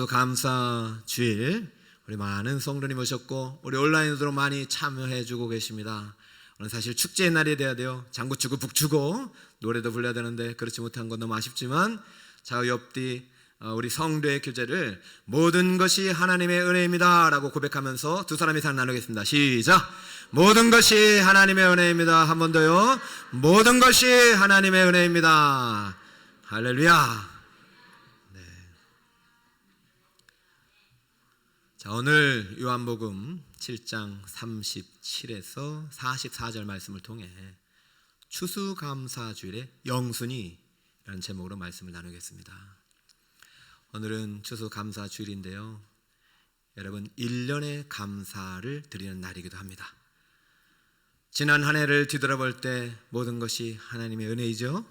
감사 주일 우리 많은 성도님 오셨고 우리 온라인으로 많이 참여해주고 계십니다. 오늘 사실 축제의 날이 돼야 돼요. 장구치고 북추고 노래도 불러야 되는데 그렇지 못한 건 너무 아쉽지만 자 옆뒤 우리 성도의 교제를 모든 것이 하나님의 은혜입니다 라고 고백하면서 두 사람이 상 나누겠습니다. 시작! 모든 것이 하나님의 은혜입니다. 한 번 더요. 모든 것이 하나님의 은혜입니다. 할렐루야. 자, 오늘 요한복음 7장 37에서 44절 말씀을 통해 추수감사주일의 영순이라는 제목으로 말씀을 나누겠습니다. 오늘은 추수감사주일인데요, 여러분 1년의 감사를 드리는 날이기도 합니다. 지난 한 해를 뒤돌아볼 때 모든 것이 하나님의 은혜이죠.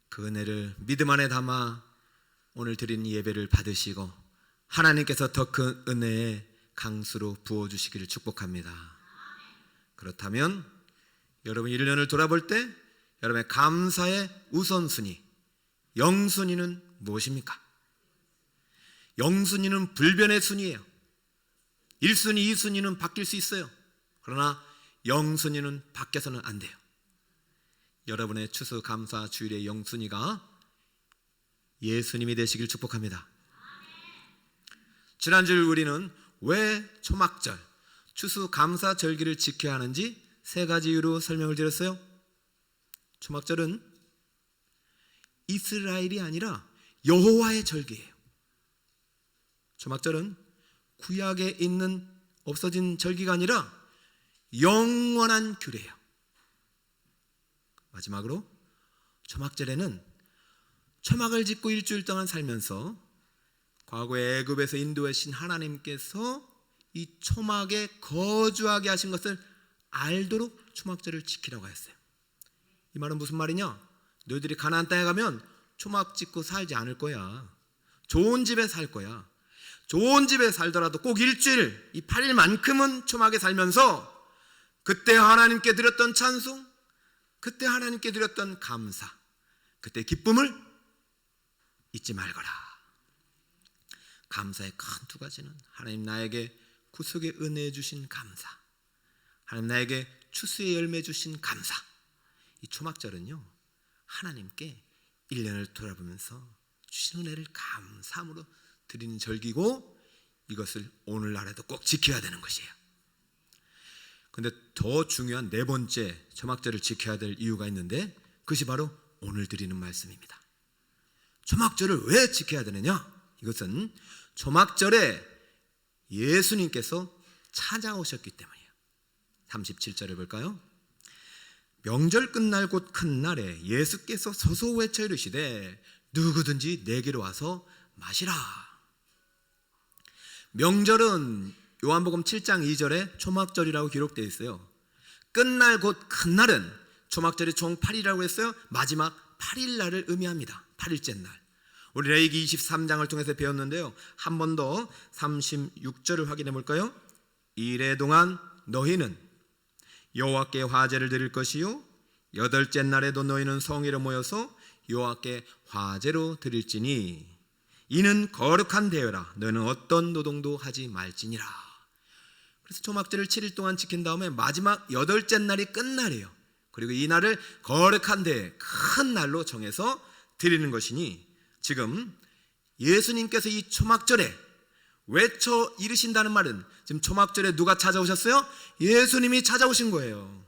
그 은혜를 믿음 안에 담아 오늘 드리는 예배를 받으시고 하나님께서 더 큰 은혜의 강수로 부어주시기를 축복합니다. 그렇다면 여러분 1년을 돌아볼 때 여러분의 감사의 우선순위, 영순위는 무엇입니까? 영순위는 불변의 순위예요. 1순위, 2순위는 바뀔 수 있어요. 그러나 영순위는 바뀌어서는 안 돼요. 여러분의 추수감사 주일의 영순위가 예수님이 되시길 축복합니다. 지난주 우리는 왜 초막절, 추수감사절기를 지켜야 하는지 세 가지 이유로 설명을 드렸어요. 초막절은 이스라엘이 아니라 여호와의 절기예요. 초막절은 구약에 있는 없어진 절기가 아니라 영원한 규례예요. 마지막으로 초막절에는 초막을 짓고 일주일 동안 살면서 과거에 애굽에서 인도하신 하나님께서 이 초막에 거주하게 하신 것을 알도록 초막절을 지키라고 했어요. 이 말은 무슨 말이냐? 너희들이 가나안 땅에 가면 초막 짓고 살지 않을 거야. 좋은 집에 살 거야. 좋은 집에 살더라도 꼭 일주일, 이 8일만큼은 초막에 살면서 그때 하나님께 드렸던 찬송, 그때 하나님께 드렸던 감사, 그때 기쁨을 잊지 말거라. 감사의 큰 두 가지는 하나님 나에게 구속의 은혜 주신 감사, 하나님 나에게 추수의 열매 주신 감사. 이 초막절은요, 하나님께 1년을 돌아보면서 주신 은혜를 감사함으로 드리는 절기고, 이것을 오늘날에도 꼭 지켜야 되는 것이에요. 근데 더 중요한 네 번째 초막절을 지켜야 될 이유가 있는데, 그것이 바로 오늘 드리는 말씀입니다. 초막절을 왜 지켜야 되느냐? 이것은 초막절에 예수님께서 찾아오셨기 때문이에요. 37절을 볼까요? 명절 끝날 곧 큰 날에 예수께서 서서 외쳐 이르시되 누구든지 내게로 와서 마시라. 명절은 요한복음 7장 2절에 초막절이라고 기록되어 있어요. 끝날 곧 큰 날은 초막절이 총 8일이라고 했어요. 마지막 8일 날을 의미합니다. 8일째 날. 우리 레위기 23장을 통해서 배웠는데요, 한 번 더 36절을 확인해 볼까요? 이래 동안 너희는 여호와께 화제를 드릴 것이요 여덟째 날에도 너희는 성회로 모여서 여호와께 화제로 드릴지니 이는 거룩한 대회라. 너희는 어떤 노동도 하지 말지니라. 그래서 초막절을 7일 동안 지킨 다음에 마지막 여덟째 날이 끝날이에요. 그리고 이 날을 거룩한 대회, 큰 날로 정해서 드리는 것이니, 지금 예수님께서 이 초막절에 외쳐 이르신다는 말은 지금 초막절에 누가 찾아오셨어요? 예수님이 찾아오신 거예요.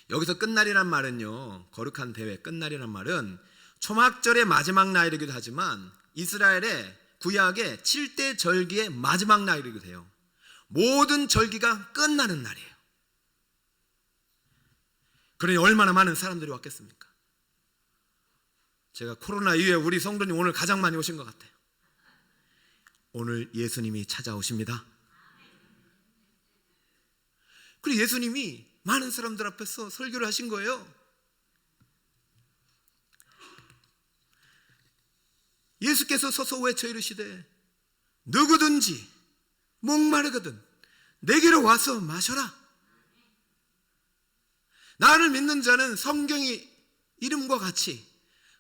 여기서 끝날이란 말은요, 거룩한 대회 끝날이란 말은 초막절의 마지막 날이기도 하지만 이스라엘의 구약의 7대 절기의 마지막 날이기도 해요. 모든 절기가 끝나는 날이에요. 그러니 얼마나 많은 사람들이 왔겠습니까? 제가 코로나 이후에 우리 성도님 오늘 가장 많이 오신 것 같아요. 오늘 예수님이 찾아오십니다. 그리고 예수님이 많은 사람들 앞에서 설교를 하신 거예요. 예수께서 서서 외쳐 이르시되 누구든지 목마르거든 내게로 와서 마셔라. 나를 믿는 자는 성경이 이름과 같이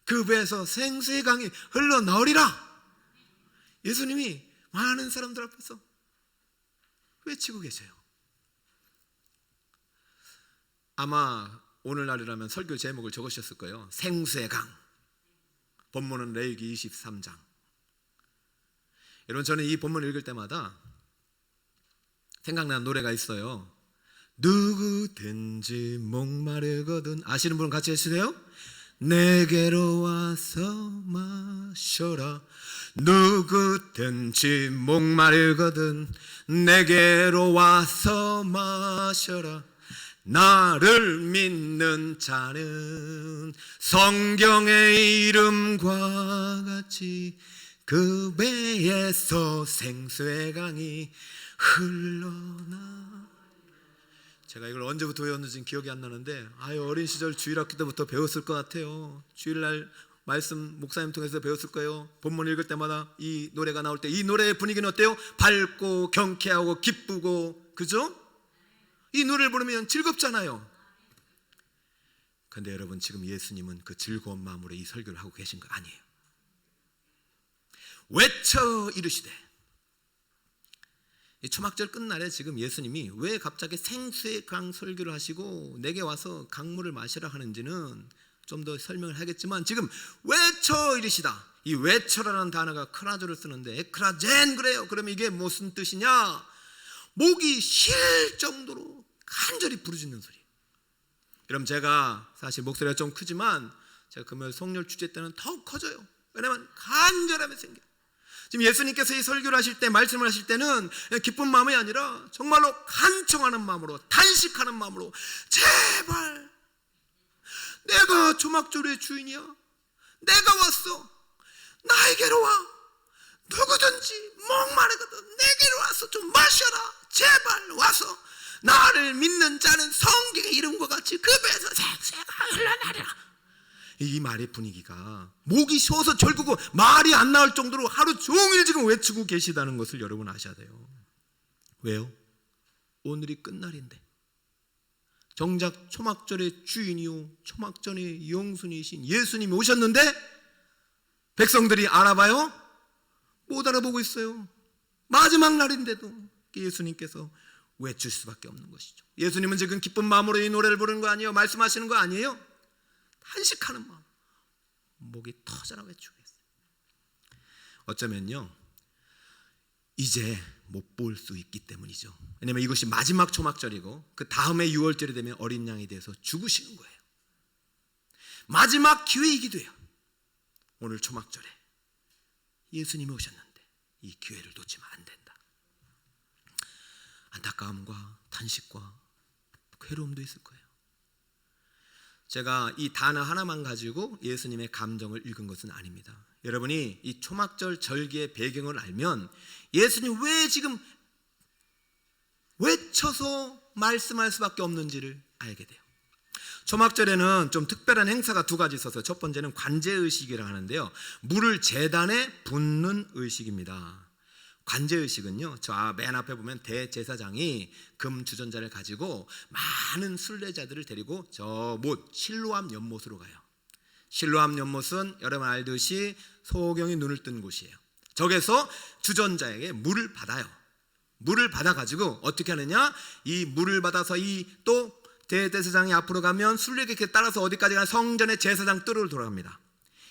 그 배에서 생수의 강이 흘러나오리라. 예수님이 많은 사람들 앞에서 외치고 계세요. 아마 오늘날이라면 설교 제목을 적으셨을 거예요. 생수의 강. 본문은 레위기 23장. 여러분, 저는 이 본문을 읽을 때마다 생각나는 노래가 있어요. 누구든지 목마르거든. 아시는 분은 같이 해주세요. 내게로 와서 마셔라. 누구든지 목마르거든 내게로 와서 마셔라. 나를 믿는 자는 성경의 이름과 같이 그 배에서 생수의 강이 흘러나. 제가 이걸 언제부터 외웠는지 기억이 안 나는데 어린 시절 주일학기 때부터 배웠을 것 같아요. 주일날 말씀 목사님 통해서 배웠을 거예요. 본문 읽을 때마다 이 노래가 나올 때 이 노래의 분위기는 어때요? 밝고 경쾌하고 기쁘고, 그죠? 이 노래를 부르면 즐겁잖아요. 그런데 여러분, 지금 예수님은 그 즐거운 마음으로 이 설교를 하고 계신 거 아니에요. 외쳐 이르시되. 이 초막절 끝날에 지금 예수님이 왜 갑자기 생수의 강 설교를 하시고 내게 와서 강물을 마시라 하는지는 좀 더 설명을 하겠지만, 지금 외쳐 이르시다. 이 외쳐라는 단어가 크라조를 쓰는데 에크라젠 그래요. 그러면 이게 무슨 뜻이냐? 목이 쉴 정도로 간절히 부르짖는 소리. 여러분, 제가 사실 목소리가 좀 크지만 제가 금요일 성령 축제 때는 더욱 커져요. 왜냐하면 간절함이 생겨요. 지금 예수님께서 이 설교를 하실 때, 말씀을 하실 때는 기쁜 마음이 아니라 정말로 간청하는 마음으로, 단식하는 마음으로, 제발 내가 초막절의 주인이야. 내가 왔어. 나에게로 와. 누구든지 목마르거든 내게로 와서 좀 마셔라. 제발 와서 나를 믿는 자는 성경의 이름과 같이 그 배에서 생수가 흘러나리라. 이 말의 분위기가 목이 쉬어서 결국 말이 안 나올 정도로 하루 종일 지금 외치고 계시다는 것을 여러분 아셔야 돼요. 왜요? 오늘이 끝날인데 정작 초막절의 주인이요 초막절의 영순이신 예수님이 오셨는데 백성들이 알아봐요? 못 알아보고 있어요. 마지막 날인데도 예수님께서 외칠 수밖에 없는 것이죠. 예수님은 지금 기쁜 마음으로 이 노래를 부르는 거 아니에요? 말씀하시는 거 아니에요? 한식하는 마음, 목이 터져라 외치고 있어요. 어쩌면요, 이제 못 볼 수 있기 때문이죠. 왜냐하면 이것이 마지막 초막절이고 그 다음에 6월절이 되면 어린 양이 돼서 죽으시는 거예요. 마지막 기회이기도 해요. 오늘 초막절에 예수님이 오셨는데 이 기회를 놓치면 안 된다. 안타까움과 탄식과 괴로움도 있을 거예요. 제가 이 단어 하나만 가지고 예수님의 감정을 읽은 것은 아닙니다. 여러분이 이 초막절 절기의 배경을 알면 예수님 왜 지금 외쳐서 말씀할 수밖에 없는지를 알게 돼요. 초막절에는 좀 특별한 행사가 두 가지 있어서, 첫 번째는 관제의식이라고 하는데요, 물을 제단에 붓는 의식입니다. 관제의식은요, 저 맨 앞에 보면 대제사장이 금 주전자를 가지고 많은 순례자들을 데리고 저 못 실로암 연못으로 가요. 실로암 연못은 여러분 알듯이 소경이 눈을 뜬 곳이에요. 저기서 주전자에게 물을 받아요. 물을 받아가지고 어떻게 하느냐, 이 물을 받아서 이 또 대제사장이 앞으로 가면 순례객에 따라서 어디까지 가나 성전의 제사장 뜰으로 돌아갑니다.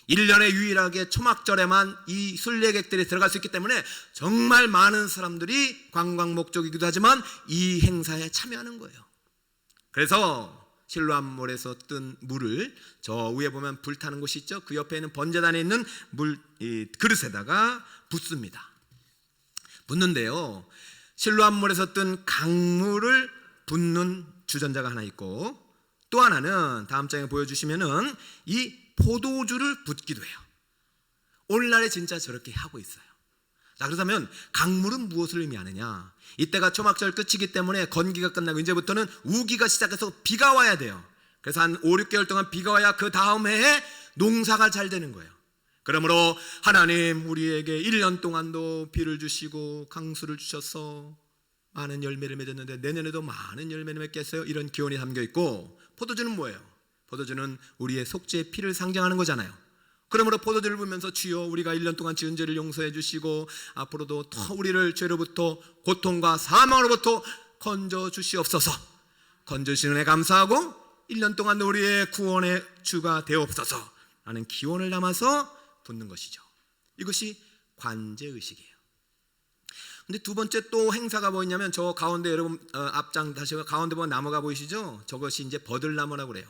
1년에 유일하게 초막절에만 이 순례객들이 들어갈 수 있기 때문에 정말 많은 사람들이 관광 목적이기도 하지만 이 행사에 참여하는 거예요. 그래서 실로암물에서 뜬 물을 저 위에 보면 불타는 곳이 있죠. 그 옆에 있는 번제단에 있는 이 그릇에다가 붓습니다. 붓는데요, 실로암물에서 뜬 강물을 붓는 주전자가 하나 있고, 또 하나는 다음 장에 보여주시면은 이 포도주를 붓기도 해요. 오늘날에 진짜 저렇게 하고 있어요. 자, 그렇다면 강물은 무엇을 의미하느냐? 이때가 초막절 끝이기 때문에 건기가 끝나고 이제부터는 우기가 시작해서 비가 와야 돼요. 그래서 한 5, 6개월 동안 비가 와야 그 다음 해에 농사가 잘 되는 거예요. 그러므로 하나님 우리에게 1년 동안도 비를 주시고 강수를 주셔서 많은 열매를 맺었는데 내년에도 많은 열매를 맺겠어요? 이런 기원이 담겨 있고, 포도주는 뭐예요? 포도주는 우리의 속죄의 피를 상징하는 거잖아요. 그러므로 포도주를 부으면서 주여 우리가 1년 동안 지은 죄를 용서해 주시고 앞으로도 더 우리를 죄로부터 고통과 사망으로부터 건져 주시옵소서. 건져 주시는 애 감사하고 1년 동안 우리의 구원의 주가 되옵소서 라는 기원을 담아서 붓는 것이죠. 이것이 관제의식이에요. 근데 두 번째 또 행사가 뭐였냐면 저 가운데 여러분 앞장 다시 가운데 보면 나무가 보이시죠? 저것이 이제 버들나무라고 그래요.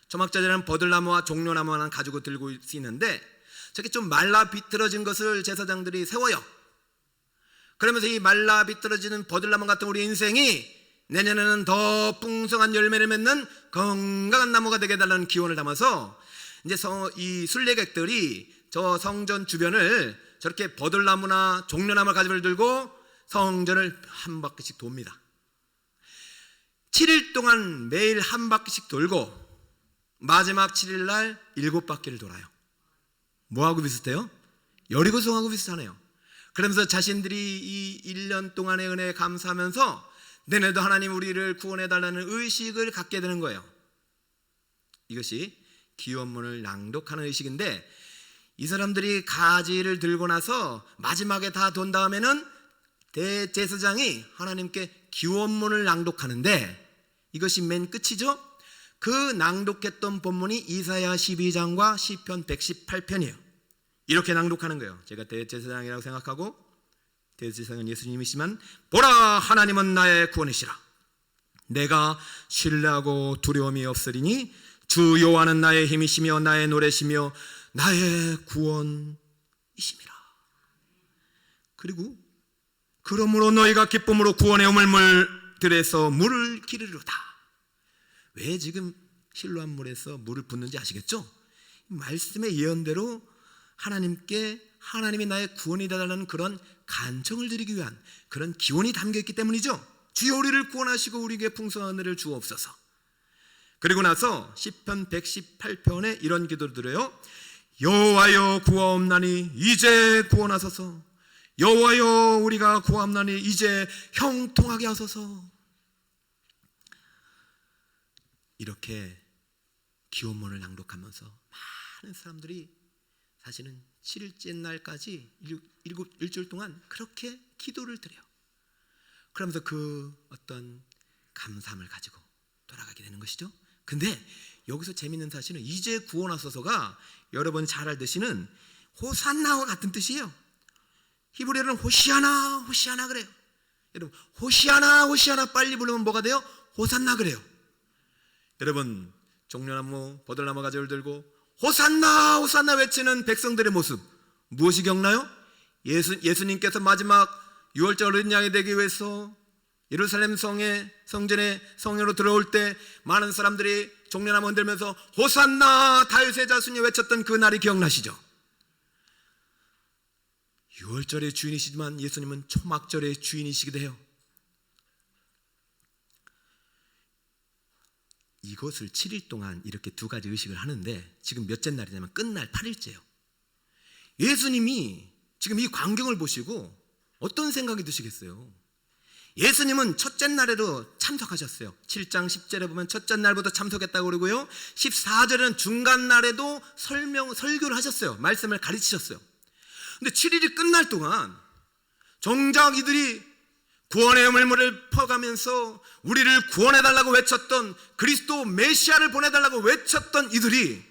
초막절에는 버들나무와 종려나무만 가지고 들고 쓰이는데 저게 좀 말라 비틀어진 것을 제사장들이 세워요. 그러면서 이 말라 비틀어지는 버들나무 같은 우리 인생이 내년에는 더 풍성한 열매를 맺는 건강한 나무가 되게 해달라는 기원을 담아서 이제 이 순례객들이 저 성전 주변을 저렇게 버들나무나 종려나무 가지를 들고 성전을 한 바퀴씩 돕니다. 7일 동안 매일 한 바퀴씩 돌고 마지막 7일 날 7바퀴를 돌아요. 뭐하고 비슷해요? 여리고성하고 비슷하네요. 그러면서 자신들이 이 1년 동안의 은혜에 감사하면서 내년에도 하나님 우리를 구원해달라는 의식을 갖게 되는 거예요. 이것이 기원문을 낭독하는 의식인데 이 사람들이 가지를 들고 나서 마지막에 다 돈 다음에는 대제사장이 하나님께 기원문을 낭독하는데 이것이 맨 끝이죠. 그 낭독했던 본문이 이사야 12장과 시편 118편이에요. 이렇게 낭독하는 거예요. 제가 대제사장이라고 생각하고 대제사장은 예수님이시지만 보라 하나님은 나의 구원이시라. 내가 신뢰하고 두려움이 없으리니 주 여호와는 나의 힘이시며 나의 노래시며 나의 구원이심이라. 그리고 그러므로 너희가 기쁨으로 구원의 우물들에서 물을 기르리로다. 왜 지금 실로암 물에서 물을 붓는지 아시겠죠? 말씀의 예언대로 하나님께 하나님이 나의 구원이 되달라는 그런 간청을 드리기 위한 그런 기원이 담겨있기 때문이죠. 주여 우리를 구원하시고 우리에게 풍성한 은혜를 주옵소서. 그리고 나서 시편 118편에 이런 기도를 드려요. 여호와여 구하옵나니 이제 구원하소서. 여호와여 우리가 구하옵나니 이제 형통하게 하소서. 이렇게 기원문을 낭독하면서 많은 사람들이 사실은 7일째 날까지 일주일 동안 그렇게 기도를 드려요. 그러면서 그 어떤 감사함을 가지고 돌아가게 되는 것이죠. 근데 여기서 재밌는 사실은 이제 구원하소서가 여러분 잘 알듯이는 호산나와 같은 뜻이에요. 히브리어는 호시아나 호시아나 그래요. 여러분 호시아나 호시아나 빨리 부르면 뭐가 돼요? 호산나 그래요. 여러분 종려나무 버들나무 가지를 들고 호산나 호산나 외치는 백성들의 모습 무엇이 기억나요? 예수님께서 마지막 6월절 어린 양이 되기 위해서 예루살렘 성전에 성령으로 들어올 때 많은 사람들이 종려나무 흔들면서 호산나 다윗의 자손이 외쳤던 그 날이 기억나시죠? 6월절의 주인이시지만 예수님은 초막절의 주인이시기도 해요. 이것을 7일 동안 이렇게 두 가지 의식을 하는데 지금 몇째 날이냐면 끝날 8일째예요. 예수님이 지금 이 광경을 보시고 어떤 생각이 드시겠어요? 예수님은 첫째 날에도 참석하셨어요. 7장 10절에 보면 첫째 날부터 참석했다고 그러고요. 14절에는 중간 날에도 설교를 하셨어요. 말씀을 가르치셨어요. 근데 7일이 끝날 동안 정작 이들이 구원의 우물물을 퍼가면서 우리를 구원해달라고 외쳤던 그리스도 메시아를 보내달라고 외쳤던 이들이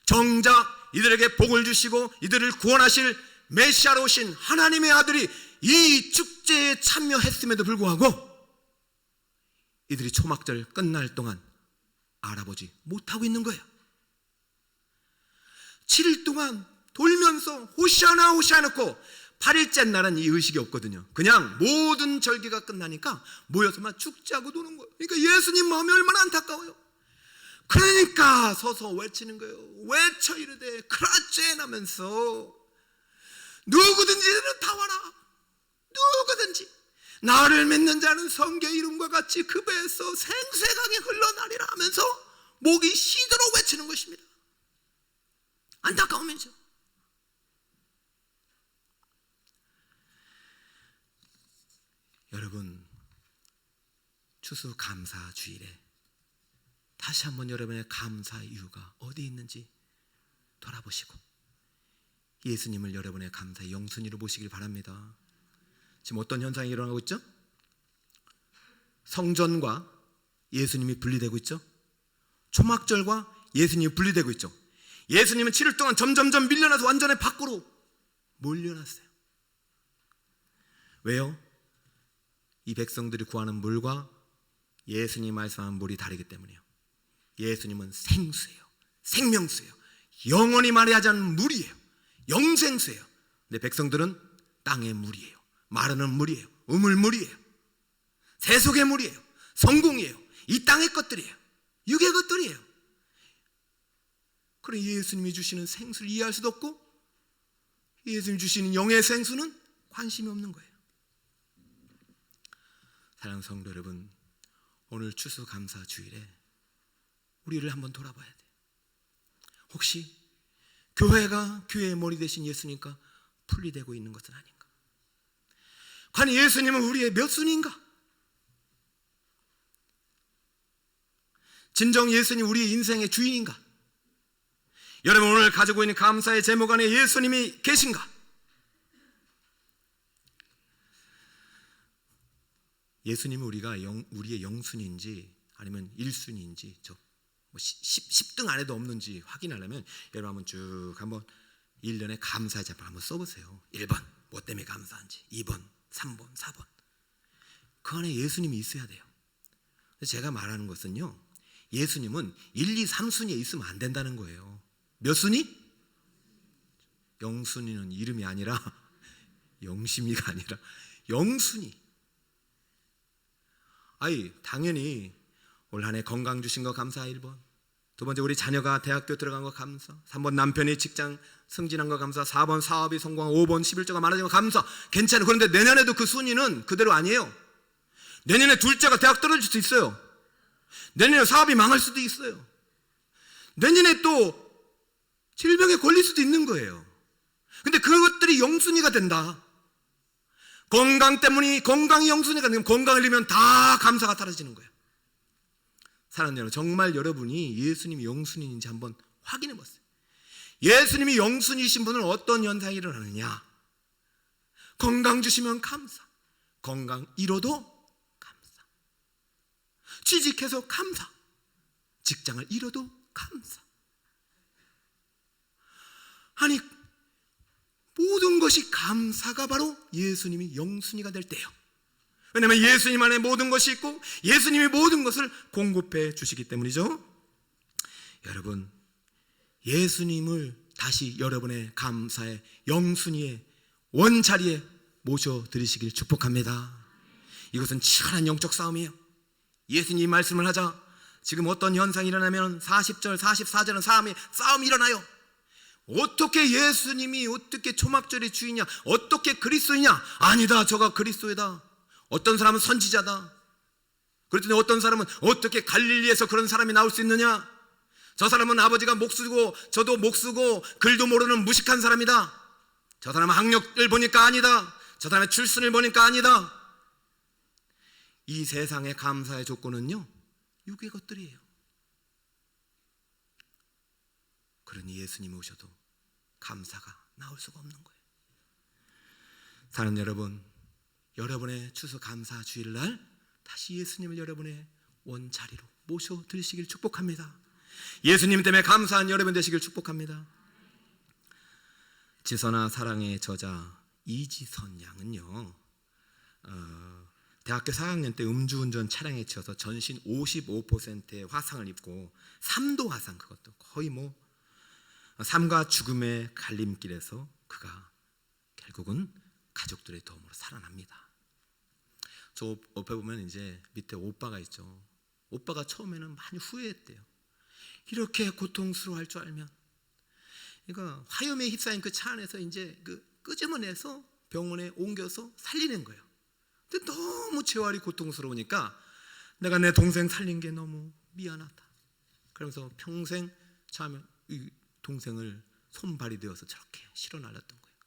정작 이들에게 복을 주시고 이들을 구원하실 메시아로 오신 하나님의 아들이 이 축제에 참여했음에도 불구하고 이들이 초막절 끝날 동안 알아보지 못하고 있는 거예요. 7일 동안 돌면서 호시아나 호시아나 놓고 8일째 날은 이 의식이 없거든요. 그냥 모든 절기가 끝나니까 모여서 막 축제하고 노는 거예요. 그러니까 예수님 마음이 얼마나 안타까워요. 그러니까 서서 외치는 거예요. 외쳐 이르되 크라젠 하면서 누구든지 다 와라. 누구든지 나를 믿는 자는 성경 이름과 같이 그 배에서 생수의 강이 흘러나리라 하면서 목이 쉬도록 외치는 것입니다. 안타까우면서 여러분 추수감사 주일에 다시 한번 여러분의 감사 이유가 어디 있는지 돌아보시고 예수님을 여러분의 감사의 영순위로 모시길 바랍니다. 지금 어떤 현상이 일어나고 있죠? 성전과 예수님이 분리되고 있죠. 초막절과 예수님이 분리되고 있죠. 예수님은 7일 동안 점점점 밀려나서 완전히 밖으로 몰려났어요. 왜요? 이 백성들이 구하는 물과 예수님이 말씀하는 물이 다르기 때문이에요. 예수님은 생수예요. 생명수예요. 영원히 말하지 않는 물이에요. 영생수예요. 근데 백성들은 땅의 물이에요. 마르는 물이에요. 우물물이에요. 세속의 물이에요. 성공이에요. 이 땅의 것들이에요. 육의 것들이에요. 그래 예수님이 주시는 생수를 이해할 수도 없고 예수님이 주시는 영의 생수는 관심이 없는 거예요. 사랑하는 성도 여러분, 오늘 추수감사 주일에 우리를 한번 돌아봐야 돼요. 혹시 교회가 교회의 머리 대신 예수님과 분리되고 있는 것은 아닌가? 과연 예수님은 우리의 몇 순인가? 진정 예수님 우리의 인생의 주인인가? 여러분 오늘 가지고 있는 감사의 제목 안에 예수님이 계신가? 예수님은 우리의 영순인지 아니면 1순위인지 10등 안에도 없는지 확인하려면 여러분 한번 쭉 한번 1년에 감사의 제목 한번 써보세요. 1번 뭐 때문에 감사한지, 2번, 3번, 4번. 그 안에 예수님이 있어야 돼요. 제가 말하는 것은요, 예수님은 1, 2, 3순위에 있으면 안 된다는 거예요. 몇 순위? 영순위는 이름이 아니라 영심이가 아니라 영순위. 당연히 올 한 해 건강 주신 거 감사 1번, 두 번째 우리 자녀가 대학교 들어간 거 감사, 3번 남편이 직장 승진한 거 감사, 4번 사업이 성공한, 5번 11조가 많아진 거 감사. 괜찮아요. 그런데 내년에도 그 순위는 그대로 아니에요. 내년에 둘째가 대학 떨어질 수 있어요. 내년에 사업이 망할 수도 있어요. 내년에 또 질병에 걸릴 수도 있는 거예요. 근데 그것들이 영순위가 된다. 건강 때문에 건강이 영순위가 되면 건강을 잃으면 다 감사가 사라지는 거예요. 사랑하는 여러분, 정말 여러분이 예수님이 영순위인지 한번 확인해 보세요. 예수님이 영순위이신 분은 어떤 현상이 일어나느냐? 건강 주시면 감사, 건강 잃어도 감사, 취직해서 감사, 직장을 잃어도 감사. 아니 모든 것이 감사가 바로 예수님이 영순위가 될 때예요. 왜냐하면 예수님 안에 모든 것이 있고 예수님이 모든 것을 공급해 주시기 때문이죠. 여러분, 예수님을 다시 여러분의 감사의 영순위의 원자리에 모셔드리시길 축복합니다. 이것은 치열한 영적 싸움이에요. 예수님 말씀을 하자 지금 어떤 현상이 일어나면 40절, 44절은 싸움이 일어나요. 어떻게 예수님이 어떻게 초막절의 주인이냐, 어떻게 그리스도이냐? 아니다, 저가 그리스도이다. 어떤 사람은 선지자다. 그랬더니 어떤 사람은 어떻게 갈릴리에서 그런 사람이 나올 수 있느냐? 저 사람은 아버지가 목수고 저도 목수고 글도 모르는 무식한 사람이다. 저 사람은 학력을 보니까 아니다. 저 사람의 출신을 보니까 아니다. 이 세상의 감사의 조건은요, 육의 것들이에요. 그러니 예수님이 오셔도 감사가 나올 수가 없는 거예요. 사랑하는 여러분, 여러분의 추수 감사 주일날 다시 예수님을 여러분의 원자리로 모셔드리시길 축복합니다. 예수님 때문에 감사한 여러분 되시길 축복합니다. 지선아 사랑의 저자 이지선 양은요, 대학교 4학년 때 음주운전 차량에 치여서 전신 55%의 화상을 입고 3도 화상, 그것도 거의 삶과 죽음의 갈림길에서 그가 결국은 가족들의 도움으로 살아납니다. 저 옆에 보면 이제 밑에 오빠가 있죠. 오빠가 처음에는 많이 후회했대요. 이렇게 고통스러워할 줄 알면. 그러니까 화염에 휩싸인 그 차 안에서 이제 끄집어내서 병원에 옮겨서 살리는 거예요. 근데 너무 재활이 고통스러우니까 내가 내 동생 살린 게 너무 미안하다. 그러면서 평생 참 이 동생을 손발이 되어서 저렇게 실어 날렸던 거예요.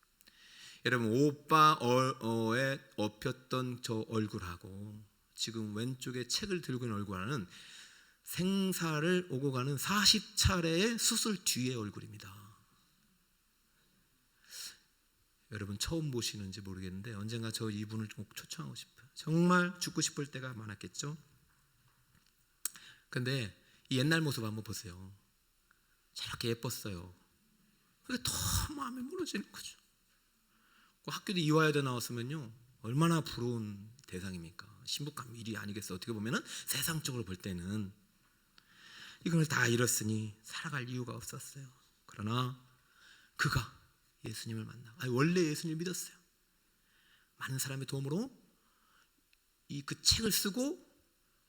여러분, 오빠의 엎였던 저 얼굴하고 지금 왼쪽에 책을 들고 있는 얼굴하는 생사를 오고 가는 40차례의 수술 뒤의 얼굴입니다. 여러분 처음 보시는지 모르겠는데 언젠가 저 이분을 꼭 초청하고 싶어요. 정말 죽고 싶을 때가 많았겠죠. 근데 이 옛날 모습 한번 보세요. 저렇게 예뻤어요. 그게 더 마음이 무너지는 거죠. 학교도 이화여대 나왔으면요 얼마나 부러운 대상입니까? 신부감 일이 아니겠어. 어떻게 보면은 세상적으로 볼 때는 이걸 다 잃었으니 살아갈 이유가 없었어요. 그러나 그가 예수님을 만나, 원래 예수님을 믿었어요. 많은 사람의 도움으로 그 책을 쓰고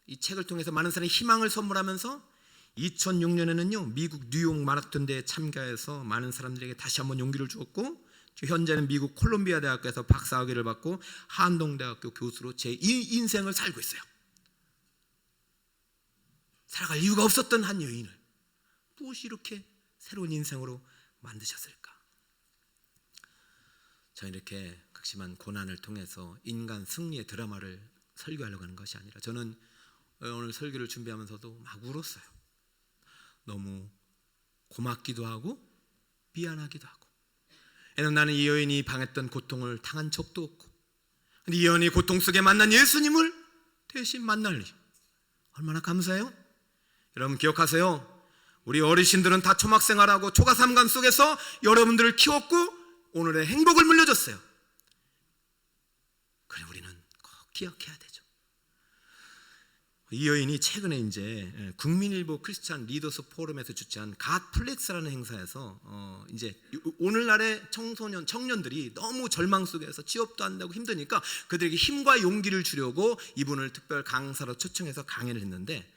이 책을 통해서 많은 사람의 희망을 선물하면서 2006년에는요 미국 뉴욕 마라톤 대회에 참가해서 많은 사람들에게 다시 한번 용기를 주었고, 현재는 미국 콜롬비아 대학교에서 박사학위를 받고 한동대학교 교수로 제 인생을 살고 있어요. 살아갈 이유가 없었던 한 여인을 무엇이 이렇게 새로운 인생으로 만드셨을까? 저는 이렇게 극심한 고난을 통해서 인간 승리의 드라마를 설교하려고 하는 것이 아니라, 저는 오늘 설교를 준비하면서도 막 울었어요. 너무 고맙기도 하고 미안하기도 하고. 왜냐면 나는 이 여인이 당했던 고통을 당한 적도 없고, 근데 이 여인이 고통 속에 만난 예수님을 대신 만날리 얼마나 감사해요. 여러분 기억하세요. 우리 어르신들은 다 초막생활하고 초가삼간 속에서 여러분들을 키웠고 오늘의 행복을 물려줬어요. 그래 우리는 꼭 기억해야 되죠. 이 여인이 최근에 이제 국민일보 크리스찬 리더스 포럼에서 주최한 갓 플렉스라는 행사에서 이제 오늘날의 청년들이 너무 절망 속에서 취업도 안 되고 힘드니까 그들에게 힘과 용기를 주려고 이분을 특별 강사로 초청해서 강연을 했는데,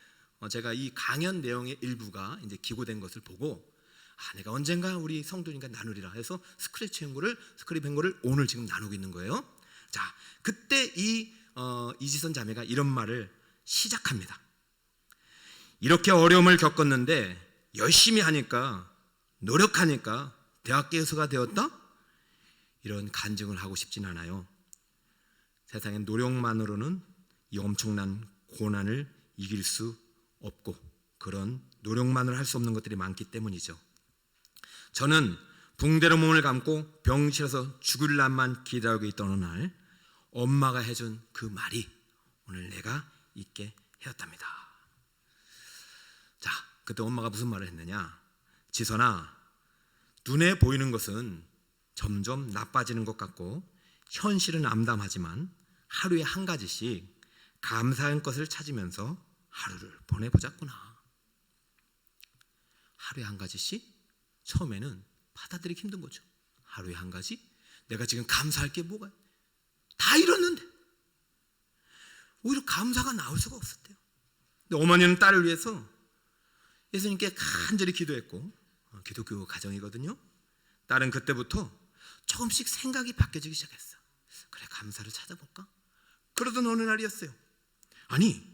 제가 이 강연 내용의 일부가 이제 기고된 것을 보고 내가 언젠가 우리 성도님과 나누리라 해서 스크립 행고를 오늘 지금 나누고 있는 거예요. 자, 그때 이지선 자매가 이런 말을 시작합니다. 이렇게 어려움을 겪었는데 열심히 하니까 노력하니까 대학 교수가 되었다? 이런 간증을 하고 싶진 않아요. 세상엔 노력만으로는 이 엄청난 고난을 이길 수 없고 그런 노력만으로 할 수 없는 것들이 많기 때문이죠. 저는 붕대로 몸을 감고 병실에서 죽을 날만 기다리고 있던 어느 날 엄마가 해준 그 말이 오늘 내가 있게 하였답니다. 자, 그때 엄마가 무슨 말을 했느냐? 지선아, 눈에 보이는 것은 점점 나빠지는 것 같고 현실은 암담하지만 하루에 한 가지씩 감사한 것을 찾으면서 하루를 보내보자꾸나. 하루에 한 가지씩? 처음에는 받아들이기 힘든 거죠. 하루에 한 가지? 내가 지금 감사할 게 뭐가? 다 잃었는데 오히려 감사가 나올 수가 없었대요. 근데 어머니는 딸을 위해서 예수님께 간절히 기도했고, 기독교 가정이거든요. 딸은 그때부터 조금씩 생각이 바뀌어지기 시작했어. 그래, 감사를 찾아볼까? 그러던 어느 날이었어요. 아니,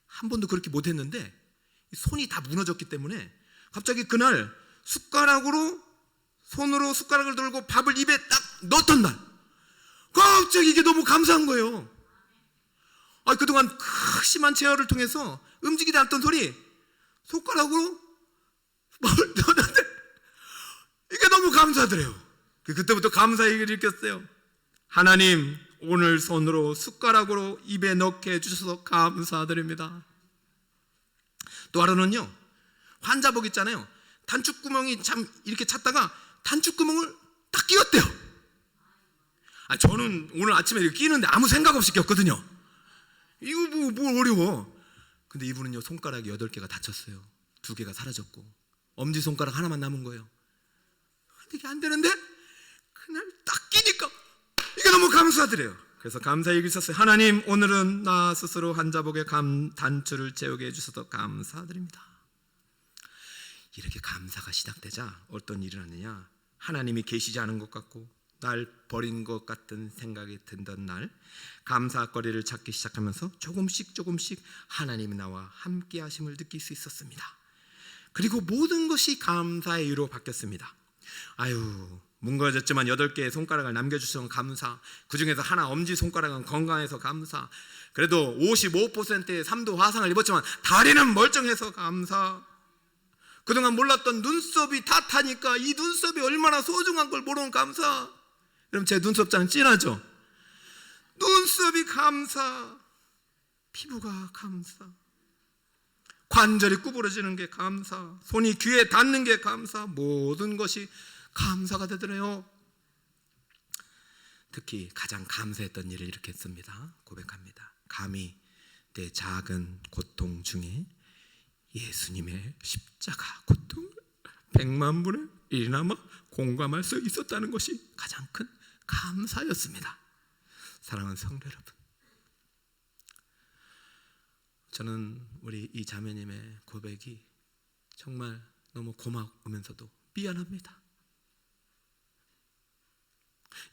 한 번도 그렇게 못했는데 손이 다 무너졌기 때문에 갑자기 그날 손으로 숟가락을 들고 밥을 입에 딱 넣었던 날 갑자기 이게 너무 감사한 거예요. 그동안 심한 제어를 통해서 움직이지 않던 손이 손가락으로 뭘 넣었는데 이게 너무 감사하더래요. 그때부터 감사 얘기를 일으켰어요. 하나님, 오늘 손으로 숟가락으로 입에 넣게 해주셔서 감사드립니다. 또 하루는요, 환자복 있잖아요. 단축구멍이 참 이렇게 찾다가 단축구멍을 딱 끼웠대요. 저는 오늘 아침에 이렇게 끼는데 아무 생각 없이 꼈거든요. 이거 뭐 어려워. 근데 이분은요, 손가락이 8개가 다쳤어요. 2개가 사라졌고 엄지손가락 하나만 남은 거예요. 근데 이게 안 되는데 그날 딱 끼니까 이게 너무 감사하더래요. 그래서 감사 얘기를 썼어요. 하나님, 오늘은 나 스스로 환자복의 단추를 채우게 해주셔서 감사드립니다. 이렇게 감사가 시작되자 어떤 일이 일어났느냐? 하나님이 계시지 않은 것 같고 날 버린 것 같은 생각이 든던 날 감사거리를 찾기 시작하면서 조금씩 하나님이 나와 함께 하심을 느낄 수 있었습니다. 그리고 모든 것이 감사의 이유로 바뀌었습니다. 뭉거졌지만 8개의 손가락을 남겨주셔서 감사. 그 중에서 하나 엄지손가락은 건강해서 감사. 그래도 55%의 3도 화상을 입었지만 다리는 멀쩡해서 감사. 그동안 몰랐던 눈썹이 다 타니까 이 눈썹이 얼마나 소중한 걸 모르는 감사. 여러분, 제 눈썹자는 진하죠? 눈썹이 감사, 피부가 감사, 관절이 구부러지는 게 감사, 손이 귀에 닿는 게 감사, 모든 것이 감사가 되더래요. 특히 가장 감사했던 일을 이렇게 했습니다. 고백합니다. 감히 내 작은 고통 중에 예수님의 십자가 고통을 100만 분의 1이나마 공감할 수 있었다는 것이 가장 큰 감사였습니다. 사랑하는 성도 여러분, 저는 우리 이 자매님의 고백이 정말 너무 고마우면서도 미안합니다.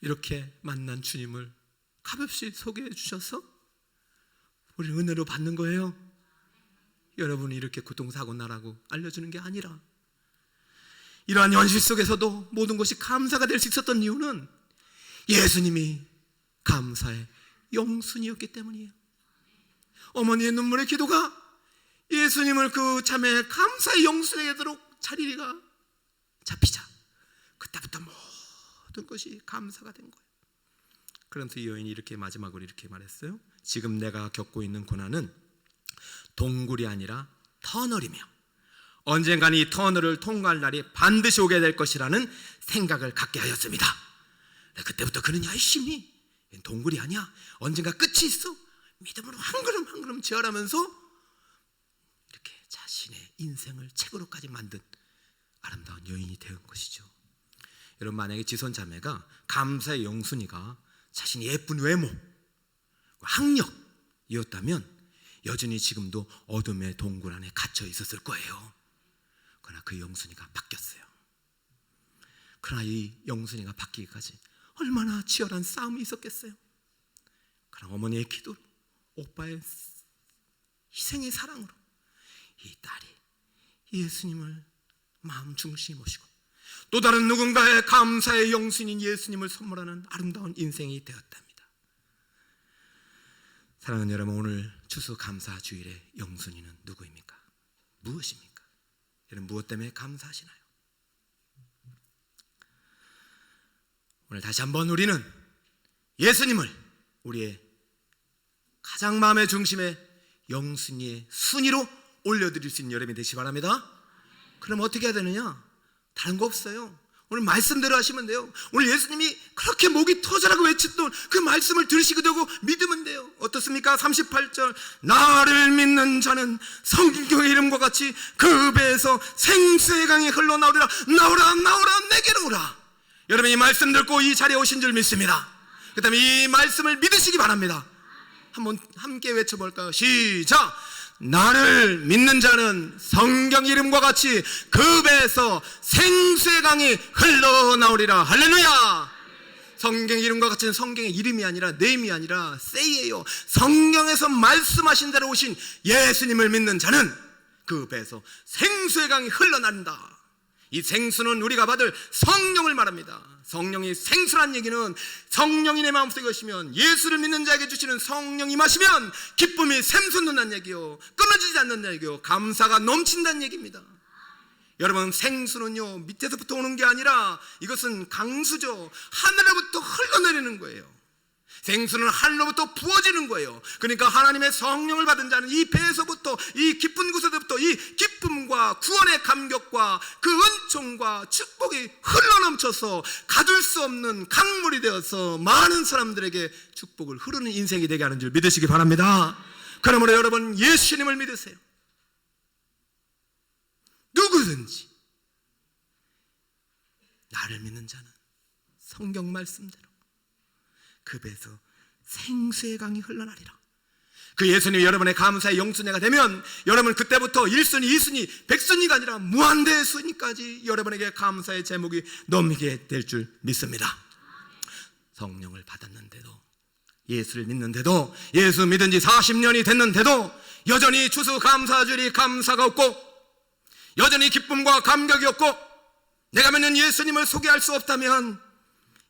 이렇게 만난 주님을 가볍이 소개해 주셔서 우리 은혜로 받는 거예요. 여러분이 이렇게 고통사고 나라고 알려주는 게 아니라, 이러한 현실 속에서도 모든 것이 감사가 될 수 있었던 이유는 예수님이 감사의 영순이었기 때문이에요. 어머니의 눈물의 기도가 예수님을 그 자매의 감사의 영순에게 도록 자리가 잡히자 그때부터 모든 것이 감사가 된 거예요. 그러면서 이 여인이 이렇게 마지막으로 이렇게 말했어요. 지금 내가 겪고 있는 고난은 동굴이 아니라 터널이며 언젠가는 이 터널을 통과할 날이 반드시 오게 될 것이라는 생각을 갖게 하였습니다. 그때부터 그는 열심히, 동굴이 아니야, 언젠가 끝이 있어, 믿음으로 한 걸음 한 걸음 지어가면서 이렇게 자신의 인생을 책으로까지 만든 아름다운 여인이 된 것이죠. 여러분, 만약에 지선 자매가 감사의 영순이가 자신의 예쁜 외모, 학력이었다면 여전히 지금도 어둠의 동굴 안에 갇혀 있었을 거예요. 그러나 그 영순이가 바뀌었어요. 그러나 이 영순이가 바뀌기까지 얼마나 치열한 싸움이 있었겠어요. 그러나 어머니의 기도로, 오빠의 희생의 사랑으로 이 딸이 예수님을 마음 중심에 모시고 또 다른 누군가의 감사의 영순인 예수님을 선물하는 아름다운 인생이 되었답니다. 사랑하는 여러분, 오늘 추수감사주일의 영순이는 누구입니까? 무엇입니까? 여러분, 무엇 때문에 감사하시나요? 오늘 다시 한번 우리는 예수님을 우리의 가장 마음의 중심에 영순이의 순위로 올려드릴 수 있는 여러분이 되시기 바랍니다. 그럼 어떻게 해야 되느냐? 다른 거 없어요. 오늘 말씀대로 하시면 돼요. 오늘 예수님이 그렇게 목이 터져라고 외쳤던 그 말씀을 들으시게 되고 믿으면 돼요. 어떻습니까? 38절, 나를 믿는 자는 성경의 이름과 같이 그 배에서 생수의 강이 흘러나오리라. 나오라 나오라 내게로 오라. 여러분, 이 말씀 듣고 이 자리에 오신 줄 믿습니다. 그 다음에 이 말씀을 믿으시기 바랍니다. 한번 함께 외쳐볼까요? 시작! 나를 믿는 자는 성경 이름과 같이 그 배에서 생수의 강이 흘러나오리라. 할렐루야! 성경 이름과 같이, 성경의 이름이 아니라 네임이 아니라 say예요. 성경에서 말씀하신 대로 오신 예수님을 믿는 자는 그 배에서 생수의 강이 흘러난다. 이 생수는 우리가 받을 성령을 말합니다. 성령이 생수란 얘기는 성령이 내 마음속에 계시면 예수를 믿는 자에게 주시는 성령이 마시면 기쁨이 샘솟는다는 얘기요, 끊어지지 않는다는 얘기요, 감사가 넘친다는 얘기입니다. 여러분, 생수는요 밑에서부터 오는 게 아니라 이것은 강수죠. 하늘로부터 흘러내리는 거예요. 생수는 하늘로부터 부어지는 거예요. 그러니까 하나님의 성령을 받은 자는 이 배에서부터, 이 깊은 곳에서부터 이 기쁨과 구원의 감격과 그 은총과 축복이 흘러넘쳐서 가둘 수 없는 강물이 되어서 많은 사람들에게 축복을 흐르는 인생이 되게 하는 줄 믿으시기 바랍니다. 그러므로 여러분, 예수님을 믿으세요. 누구든지 나를 믿는 자는 성경 말씀대로 그 배에서 생수의 강이 흘러나리라. 그 예수님이 여러분의 감사의 영순위가 되면 여러분 그때부터 1순위, 2순위, 100순위가 아니라 무한대순위까지 여러분에게 감사의 제목이 넘게 될 줄 믿습니다. 성령을 받았는데도, 예수를 믿는데도, 예수 믿은 지 40년이 됐는데도 여전히 추수감사주일이 감사가 없고 여전히 기쁨과 감격이 없고 내가 믿는 예수님을 소개할 수 없다면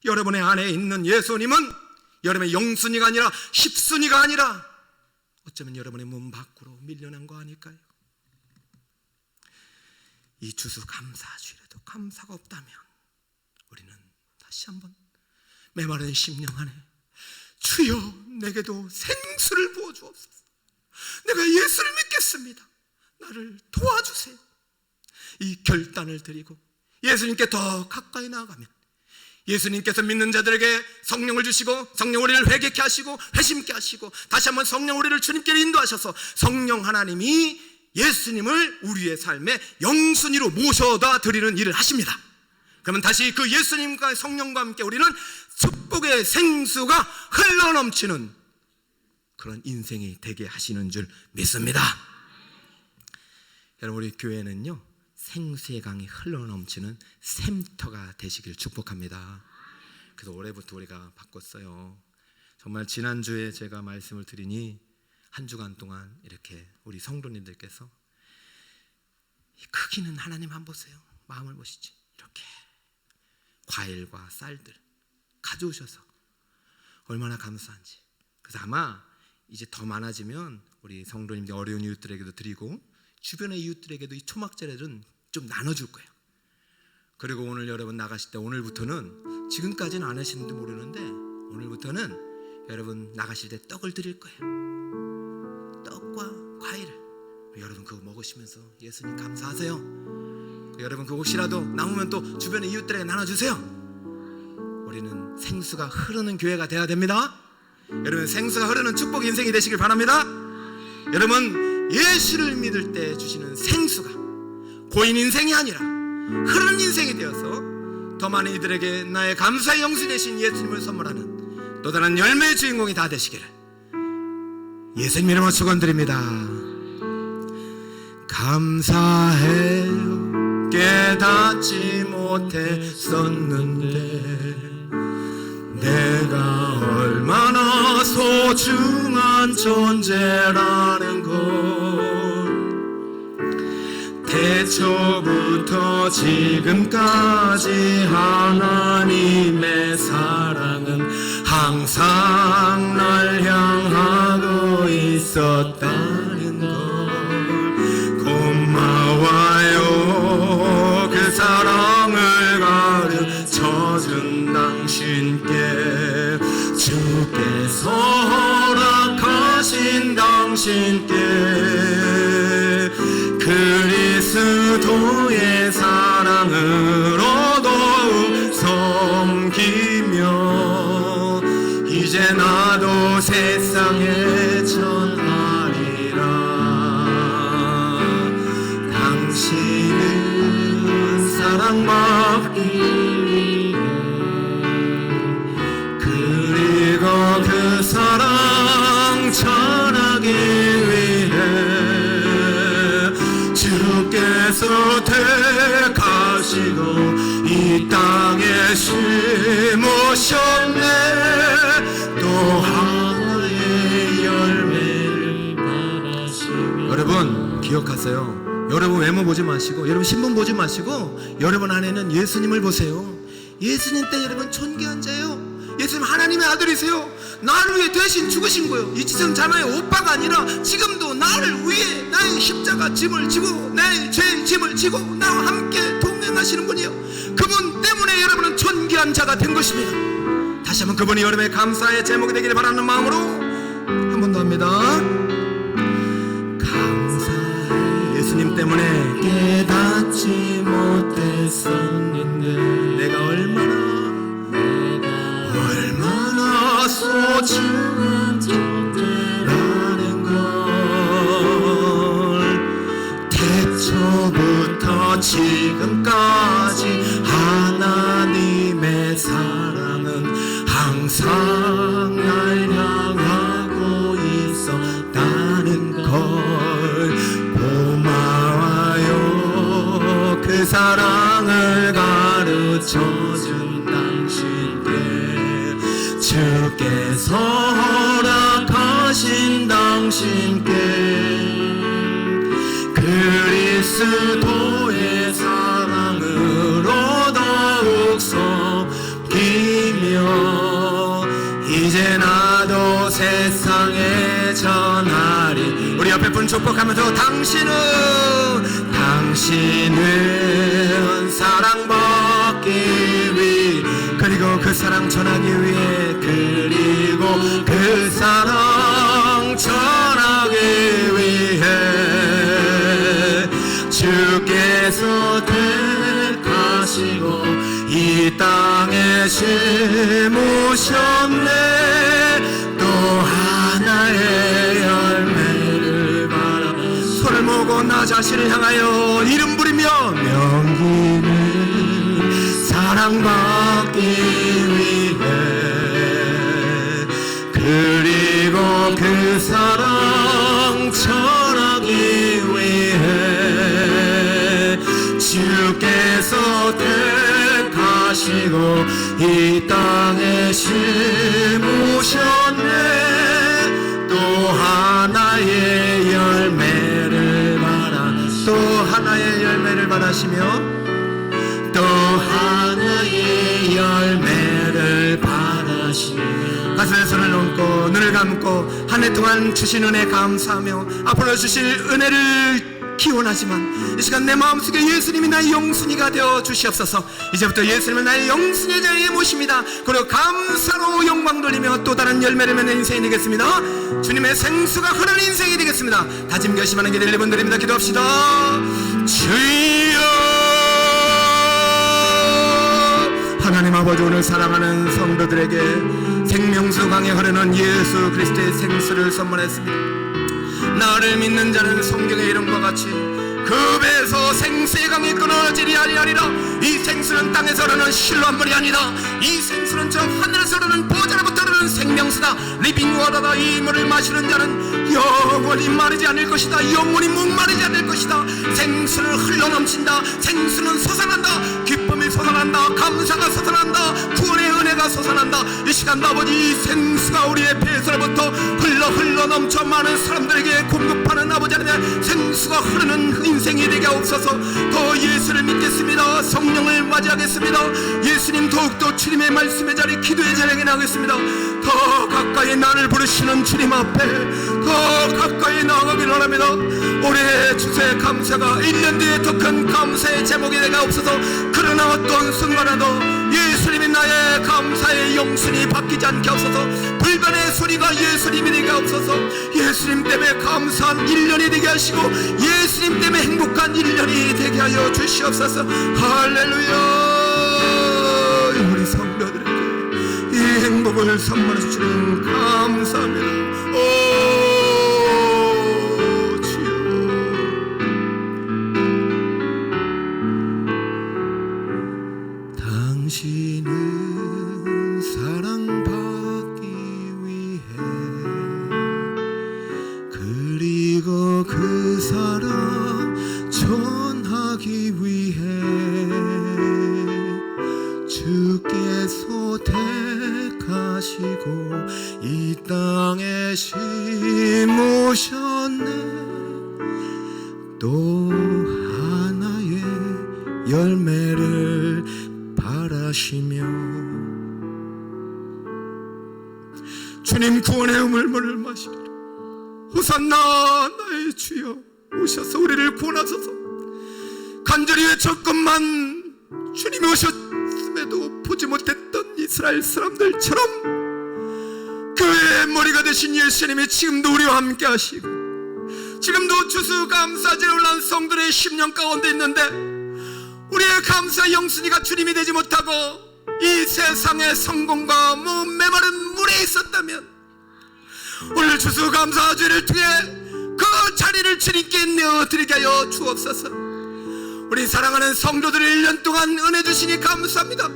여러분의 안에 있는 예수님은 여러분의 영순위가 아니라 10순위가 아니라 어쩌면 여러분의 문 밖으로 밀려난 거 아닐까요? 이 주수감사주일에도 감사가 없다면 우리는 다시 한번 메마른 심령 안에 주여 내게도 생수를 부어주옵소서. 내가 예수를 믿겠습니다. 나를 도와주세요. 이 결단을 드리고 예수님께 더 가까이 나아가면 예수님께서 믿는 자들에게 성령을 주시고 성령 우리를 회개케 하시고 회심케 하시고 다시 한번 성령 우리를 주님께로 인도하셔서 성령 하나님이 예수님을 우리의 삶의 영순위로 모셔다 드리는 일을 하십니다. 그러면 다시 그 예수님과 성령과 함께 우리는 축복의 생수가 흘러넘치는 그런 인생이 되게 하시는 줄 믿습니다. 여러분, 우리 교회는요 생수의 강이 흘러넘치는 샘터가 되시길 축복합니다. 그래서 올해부터 우리가 바꿨어요. 정말 지난주에 제가 말씀을 드리니 한 주간 동안 이렇게 우리 성도님들께서 크기는 하나님 한 보세요. 마음을 보시지. 이렇게 과일과 쌀들 가져오셔서 얼마나 감사한지. 그래서 아마 이제 더 많아지면 우리 성도님들 어려운 이웃들에게도 드리고 주변의 이웃들에게도 이 초막절에는 좀 나눠줄 거예요. 그리고 오늘 여러분 나가실 때 오늘부터는 지금까지는 안 하시는지 모르는데 오늘부터는 여러분 나가실 때 떡을 드릴 거예요. 떡과 과일을 여러분 그거 먹으시면서 예수님 감사하세요. 여러분 그 혹시라도 남으면 또 주변의 이웃들에게 나눠주세요. 우리는 생수가 흐르는 교회가 돼야 됩니다. 여러분 생수가 흐르는 축복 인생이 되시길 바랍니다. 여러분 예수를 믿을 때 주시는 생수가 고인 인생이 아니라 흐르는 인생이 되어서 더 많은 이들에게 나의 감사의 영수 되신 예수님을 선물하는 또 다른 열매의 주인공이 다 되시기를 예수님 이름으로 축원드립니다. 감사해요. 깨닫지 못했었는데 내가 얼마나 소중한 존재라는 걸 태초부터 지금까지 하나님의 사랑은 항상 날 향하고 있었다는 걸 고마워요. 그 사랑을 가르쳐준 당신께 주께서 허락하신 당신께 그리스도의 사랑으로 더욱 섬기며 이제 나도 세상에 전하리라. 당신은 사랑받기 위해 그리고 그 사랑 전하기 위해 주께서 택하시고 이 땅에 심으셨네. 또 하나의 열매를 바라시며 여러분 기억하세요. 여러분 외모 보지 마시고 여러분 신분 보지 마시고 여러분 안에는 예수님을 보세요. 예수님 때 여러분 존귀한 자예요. 예수님 하나님의 아들이세요. 나를 위해 대신 죽으신 거예요. 이지성 자매의 오빠가 아니라 지금도 나를 위해 나의 십자가 짐을 지고 나의 죄의 짐을 지고 나와 함께 동행하시는 분이요. 그분 때문에 여러분은 존귀한 자가 된 것입니다. 다시 한번 그분이 여러분의 감사의 제목이 되기를 바라는 마음으로 한 번 더 합니다. 감사해. 예수님 때문에 깨닫지 못했었는데 내가 얼마나 소중한 존재라는 걸 태초부터 지금까지 하나님의 사랑은 항상 날 향하고 있었다는 걸 고마워요. 그 사랑을 가르쳐준 당신께 주께서 허락하신 당신께 그리스도의 사랑으로 더욱 섬기며 이제 나도 세상에 전하리. 우리 옆에 분 축복하면서 당신은 당신은 사랑받기 위해 그리고 그 사랑 전하기 위해 그리고 그 사랑 전하기 위해 주께서 택하시고 이 땅에 심으셨네. 또 하나의 열매를 바라 손을 모으고 나 자신을 향하여 이름 부리며 명기는 사랑받기 위해 그리고 그 사랑 전하기 위해 주께서 택하시고 이 땅에 심으셨네. 또 하나의 열매를 바라 또 하나의 열매를 바라시며 또 하나의 열매를 바라시며 가슴에 손을 얹고 눈을 감고 한 해 동안 주신 은혜 감사하며 앞으로 주실 은혜를 기원하지만 이 시간 내 마음속에 예수님이 나의 영순이가 되어 주시옵소서. 이제부터 예수님을 나의 영순의 자리에 모십니다. 그리고 감사로 영광 돌리며 또 다른 열매를 맺는 인생이 되겠습니다. 주님의 생수가 흐르는 인생이 되겠습니다. 다짐 결심하는 길을 여러분들입니다. 기도합시다. 주여 하나님 아버지, 오늘 사랑하는 성도들에게 생명수 강에 흐르는 예수 그리스도의 생수를 선물했습니다. 나를 믿는 자는 성경의 이름과 같이 그 배에서 생수의 강이 끊어지리 아니하리라. 이 생수는 땅에서 흐르는 실로 한 물이 아니다. 이 생수는 저 하늘에서 흐르는 보좌로부터 흐르는 생명수다. 리빙 워터다. 이 물을 마시는 자는 영원히 마르지 않을 것이다. 영원히 목마르지 않을 것이다. 생수는 흘러넘친다. 생수는 솟아난다. 기쁨이 솟아난다. 감사가 솟아난다. 구원의 은혜가 솟아난다. 이 시간 아버지, 이 생수가 우리의 배에서부터 흘러 넘쳐 많은 사람들에게 공급하는 아버지 하나님, 생수가 흐르는 인생이 되게 하옵소서. 더 예수를 믿겠습니다. 성령을 맞이하겠습니다. 예수님 더욱더 주님의 말씀의 자리, 기도의 자리에 나가겠습니다. 더 가까이 나를 부르시는 주님 앞에 더 가까이 나아가기를 원합니다. 올해 주세 감사가 1년 뒤에 더 큰 감사의 제목이 되게 하옵소서. 그러나 어떤 순간에도 예수님이 나의 감사의 영순이 바뀌지 않게 하옵소서. 불변의 소리가 예수님이 되게 하옵소서. 예수님 때문에 감사한 1년이 되게 하시고 예수님 때문에 행복한 1년이 되게 하여 주시옵소서. 할렐루야. 우리 성도들에게 이 행복을 선물해 주시는 감사합니다. 오 주여, 당신은 사랑받기 위해 그리고 그 사랑 전하기 위해 주께서 택하시고 이 땅에 심으셨네. 또 하나의 열매를 바라시며 주님 구원의 우물물을 마시리라. 호산나 나의 주여, 오셔서 우리를 구원하소서. 간절히 외쳤건만 주님이 오셨음에도 보지 못했던 이스라엘 사람들처럼 교회의 머리가 되신 예수님이 지금도 우리와 함께 하시고 지금도 추수감사제를 올라온 성들의 10년 가운데 있는데 우리의 감사 영순이가 주님이 되지 못하고 이 세상의 성공과 메마른 물에 있었다면 오늘 추수감사제를 통해 그 자리를 주님께 내어드리게 하여 주옵소서. 우리 사랑하는 성도들을 1년 동안 은혜 주시니 감사합니다.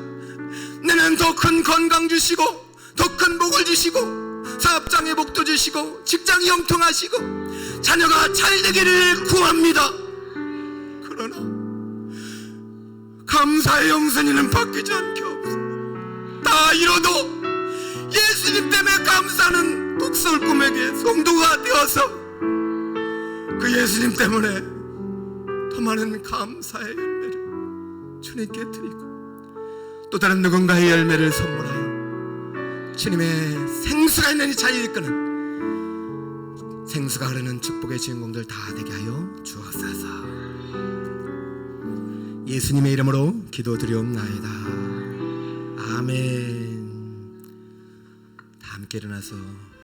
내년 더 큰 건강 주시고 더 큰 복을 주시고 사업장의 복도 주시고 직장이 형통하시고 자녀가 잘 되기를 구합니다. 그러나 감사의 영선이는 바뀌지 않게 없어. 다 이뤄도 예수님 때문에 감사하는 독설 꿈에게 성도가 되어서 그 예수님 때문에 더 많은 감사의 열매를 주님께 드리고 또 다른 누군가의 열매를 선물하여 주님의 생수가 있는 이 자리에 이끄는 생수가 흐르는 축복의 주인공들 다 되게 하여 주옵소서. 예수님의 이름으로 기도드리옵나이다. 아멘. 다 함께 일어나서